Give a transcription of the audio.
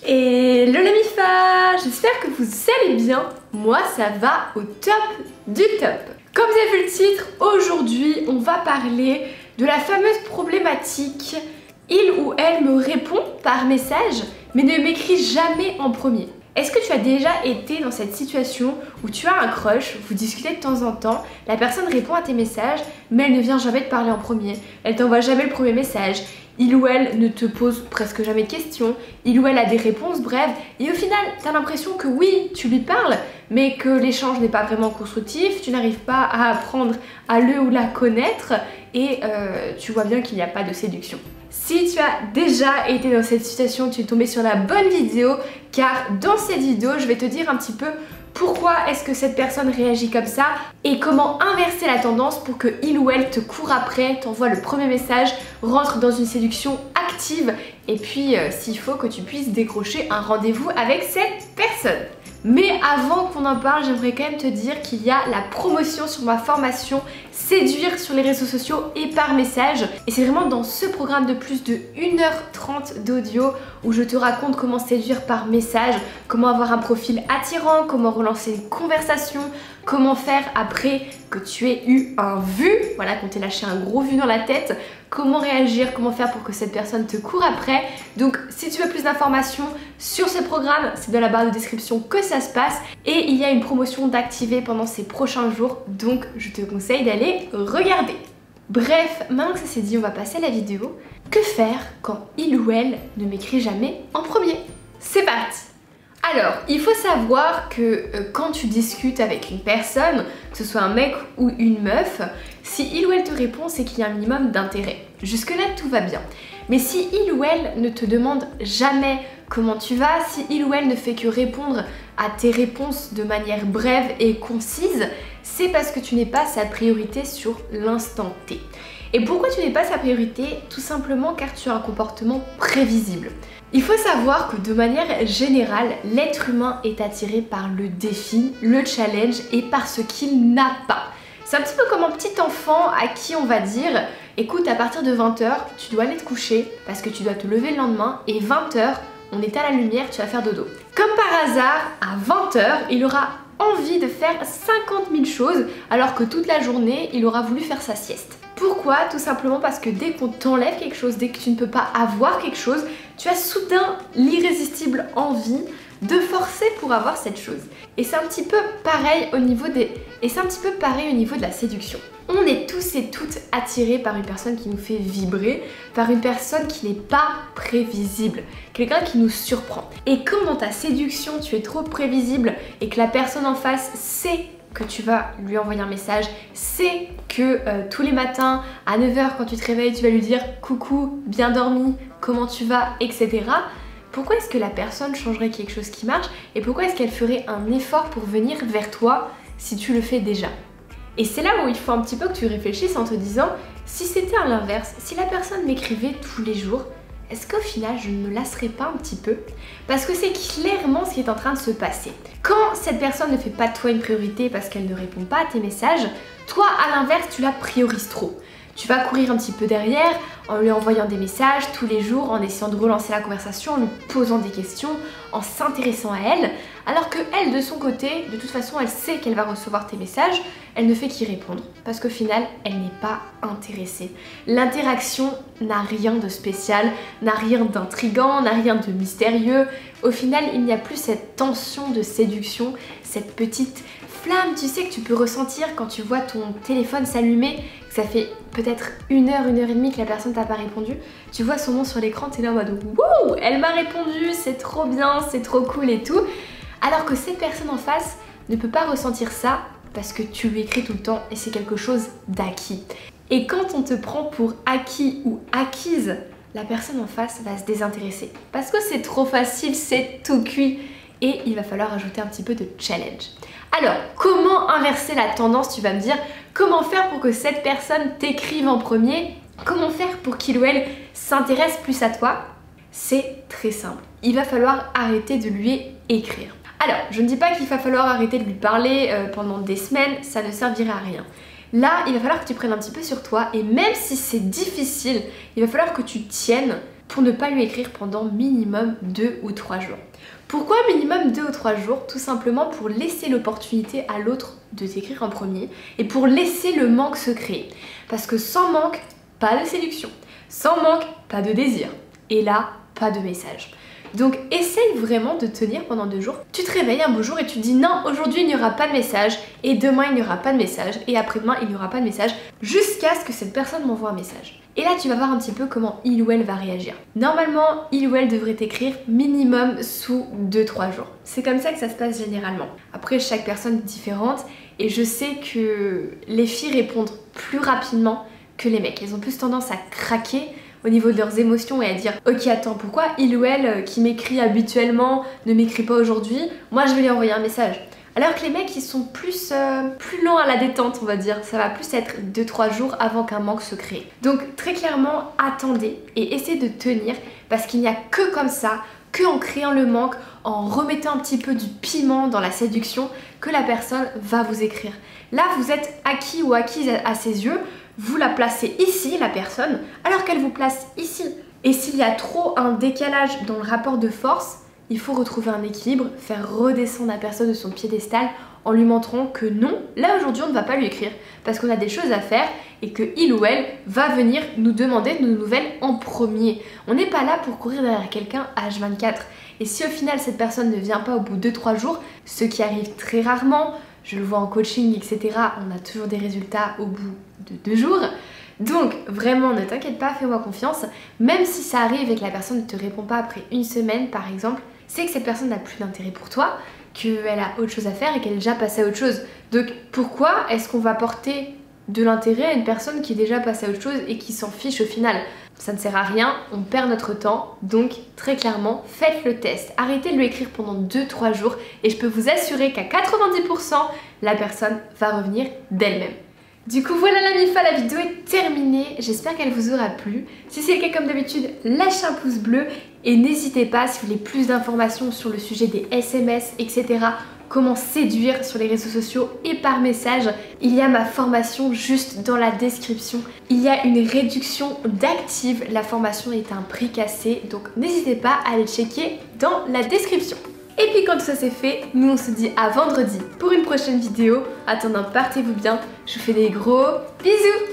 Hello la MIFA, j'espère que vous allez bien. Moi ça va au top du top. Comme vous avez vu le titre, aujourd'hui on va parler de la fameuse problématique il ou elle me répond par message mais ne m'écrit jamais en premier. Est-ce que tu as déjà été dans cette situation où tu as un crush, vous discutez de temps en temps, la personne répond à tes messages mais elle ne vient jamais te parler en premier, elle t'envoie jamais le premier message, il ou elle ne te pose presque jamais de questions, il ou elle a des réponses brèves et au final tu as l'impression que oui, tu lui parles mais que l'échange n'est pas vraiment constructif, tu n'arrives pas à apprendre à le ou la connaître et tu vois bien qu'il n'y a pas de séduction. Si tu as déjà été dans cette situation, tu es tombé sur la bonne vidéo car dans cette vidéo, je vais te dire un petit peu pourquoi est-ce que cette personne réagit comme ça et comment inverser la tendance pour que il ou elle te court après, t'envoie le premier message, rentre dans une séduction active et puis s'il faut que tu puisses décrocher un rendez-vous avec cette personne. Mais avant qu'on en parle, j'aimerais quand même te dire qu'il y a la promotion sur ma formation Séduire sur les réseaux sociaux et par message. Et c'est vraiment dans ce programme de plus de 1h30 d'audio où je te raconte comment séduire par message, comment avoir un profil attirant, comment relancer une conversation, comment faire après que tu aies eu un vu, voilà, qu'on t'ait lâché un gros vu dans la tête, comment réagir, comment faire pour que cette personne te court après. Donc si tu veux plus d'informations sur ce programme, c'est dans la barre de description que ça se passe et il y a une promotion d'activer pendant ces prochains jours, donc je te conseille d'aller regarder. Bref, maintenant que ça c'est dit, on va passer à la vidéo. Que faire quand il ou elle ne m'écrit jamais en premier? C'est parti! Alors, il faut savoir que quand tu discutes avec une personne, que ce soit un mec ou une meuf, si il ou elle te répond, c'est qu'il y a un minimum d'intérêt. Jusque-là, tout va bien. Mais si il ou elle ne te demande jamais comment tu vas, si il ou elle ne fait que répondre à tes réponses de manière brève et concise, c'est parce que tu n'es pas sa priorité sur l'instant T. Et pourquoi tu n'es pas sa priorité? Tout simplement car tu as un comportement prévisible. Il faut savoir que de manière générale, l'être humain est attiré par le défi, le challenge et par ce qu'il n'a pas. C'est un petit peu comme un petit enfant à qui on va dire « Écoute, à partir de 20h, tu dois aller te coucher parce que tu dois te lever le lendemain et 20h, on éteint la lumière, tu vas faire dodo. » Comme par hasard, à 20h, il aura envie de faire 50 000 choses alors que toute la journée, il aura voulu faire sa sieste. Pourquoi? Tout simplement parce que dès qu'on t'enlève quelque chose, dès que tu ne peux pas avoir quelque chose, tu as soudain l'irrésistible envie de forcer pour avoir cette chose. Et c'est un petit peu pareil au niveau de la séduction. On est tous et toutes attirés par une personne qui nous fait vibrer, par une personne qui n'est pas prévisible, quelqu'un qui nous surprend. Et quand dans ta séduction tu es trop prévisible et que la personne en face sait que tu vas lui envoyer un message, c'est que tous les matins à 9h quand tu te réveilles, tu vas lui dire coucou, bien dormi, comment tu vas, etc. Pourquoi est-ce que la personne changerait quelque chose qui marche et pourquoi est-ce qu'elle ferait un effort pour venir vers toi si tu le fais déjà? Et c'est là où il faut un petit peu que tu réfléchisses en te disant si c'était à l'inverse, si la personne m'écrivait tous les jours, est-ce qu'au final je ne me lasserais pas un petit peu? Parce que c'est clairement ce qui est en train de se passer. Quand cette personne ne fait pas de toi une priorité parce qu'elle ne répond pas à tes messages, toi à l'inverse tu la priorises trop. Tu vas courir un petit peu derrière en lui envoyant des messages tous les jours, en essayant de relancer la conversation, en lui posant des questions, en s'intéressant à elle, alors que elle de son côté, de toute façon elle sait qu'elle va recevoir tes messages, elle ne fait qu'y répondre parce qu'au final elle n'est pas intéressée. L'interaction n'a rien de spécial, n'a rien d'intriguant, n'a rien de mystérieux. Au final il n'y a plus cette tension de séduction, cette petite flamme, tu sais, que tu peux ressentir quand tu vois ton téléphone s'allumer, que ça fait peut-être 1h, 1h30 que la personne t'a pas répondu. Tu vois son nom sur l'écran, t'es là en mode wouh, elle m'a répondu, c'est trop bien, c'est trop cool et tout. Alors que cette personne en face ne peut pas ressentir ça parce que tu lui écris tout le temps et c'est quelque chose d'acquis. Et quand on te prend pour acquis ou acquise, la personne en face va se désintéresser parce que c'est trop facile, c'est tout cuit et il va falloir ajouter un petit peu de challenge. Alors, comment inverser la tendance, tu vas me dire? Comment faire pour que cette personne t'écrive en premier? Comment faire pour qu'il ou elle s'intéresse plus à toi? C'est très simple. Il va falloir arrêter de lui écrire. Alors, je ne dis pas qu'il va falloir arrêter de lui parler pendant des semaines, ça ne servirait à rien. Là, il va falloir que tu prennes un petit peu sur toi et même si c'est difficile, il va falloir que tu tiennes pour ne pas lui écrire pendant minimum 2 ou 3 jours. Pourquoi minimum 2 ou 3 jours? Tout simplement pour laisser l'opportunité à l'autre de t'écrire en premier et pour laisser le manque se créer. Parce que sans manque, pas de séduction. Sans manque, pas de désir. Et là, pas de message. Donc essaye vraiment de tenir pendant 2 jours. Tu te réveilles un beau jour et tu te dis non, aujourd'hui il n'y aura pas de message, et demain il n'y aura pas de message, et après-demain il n'y aura pas de message, jusqu'à ce que cette personne m'envoie un message. Et là tu vas voir un petit peu comment il ou elle va réagir. Normalement, il ou elle devrait t'écrire minimum sous 2-3 jours. C'est comme ça que ça se passe généralement. Après, chaque personne est différente, et je sais que les filles répondent plus rapidement que les mecs. Elles ont plus tendance à craquer au niveau de leurs émotions et à dire ok, attends, pourquoi il ou elle qui m'écrit habituellement ne m'écrit pas aujourd'hui, moi je vais lui envoyer un message. Alors que les mecs, ils sont plus lents à la détente, on va dire. Ça va plus être 2-3 jours avant qu'un manque se crée. Donc très clairement, attendez et essayez de tenir, parce qu'il n'y a que comme ça, que en créant le manque, en remettant un petit peu du piment dans la séduction, que la personne va vous écrire. Là, vous êtes acquis ou acquise à ses yeux, vous la placez ici, la personne, alors qu'elle vous place ici. Et s'il y a trop un décalage dans le rapport de force, il faut retrouver un équilibre, faire redescendre la personne de son piédestal en lui montrant que non, là aujourd'hui on ne va pas lui écrire parce qu'on a des choses à faire et que il ou elle va venir nous demander nos nouvelles en premier. On n'est pas là pour courir derrière quelqu'un H24. Et si au final cette personne ne vient pas au bout de 2-3 jours, ce qui arrive très rarement, je le vois en coaching, etc., on a toujours des résultats au bout de 2 jours. Donc vraiment, ne t'inquiète pas, fais-moi confiance. Même si ça arrive et que la personne ne te répond pas après 1 semaine par exemple, c'est que cette personne n'a plus d'intérêt pour toi, qu'elle a autre chose à faire et qu'elle est déjà passée à autre chose. Donc pourquoi est-ce qu'on va porter de l'intérêt à une personne qui est déjà passée à autre chose et qui s'en fiche au final? Ça ne sert à rien, on perd notre temps, donc très clairement, faites le test. Arrêtez de lui écrire pendant 2-3 jours et je peux vous assurer qu'à 90%, la personne va revenir d'elle-même. Du coup voilà la MIFA, la vidéo est terminée, j'espère qu'elle vous aura plu. Si c'est le cas, comme d'habitude, lâchez un pouce bleu et n'hésitez pas, si vous voulez plus d'informations sur le sujet des SMS, etc., comment séduire sur les réseaux sociaux et par message, il y a ma formation juste dans la description. Il y a une réduction d'active, la formation est un prix cassé, donc n'hésitez pas à aller checker dans la description. Et puis quand tout ça c'est fait, nous on se dit à vendredi pour une prochaine vidéo. Attendant, portez-vous bien, je vous fais des gros bisous.